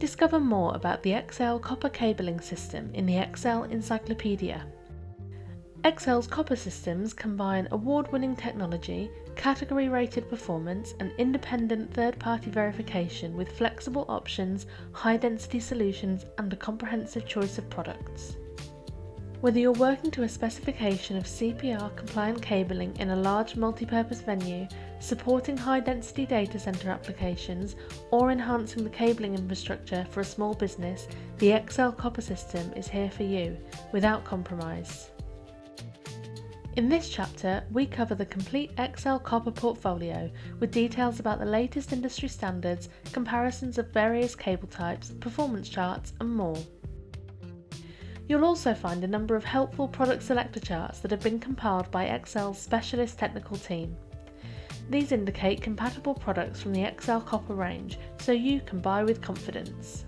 Discover more about the XL copper cabling system in the XL Encyclopedia. XL's copper systems combine award-winning technology, category-rated performance, and independent third-party verification with flexible options, high-density solutions, and a comprehensive choice of products. Whether you're working to a specification of CPR-compliant cabling in a large multi-purpose venue, supporting high-density data center applications, or enhancing the cabling infrastructure for a small business, the XL copper system is here for you, without compromise. In this chapter, we cover the complete XL copper portfolio with details about the latest industry standards, comparisons of various cable types, performance charts, and more. You'll also find a number of helpful product selector charts that have been compiled by XL's specialist technical team. These indicate compatible products from the XL copper range, so you can buy with confidence.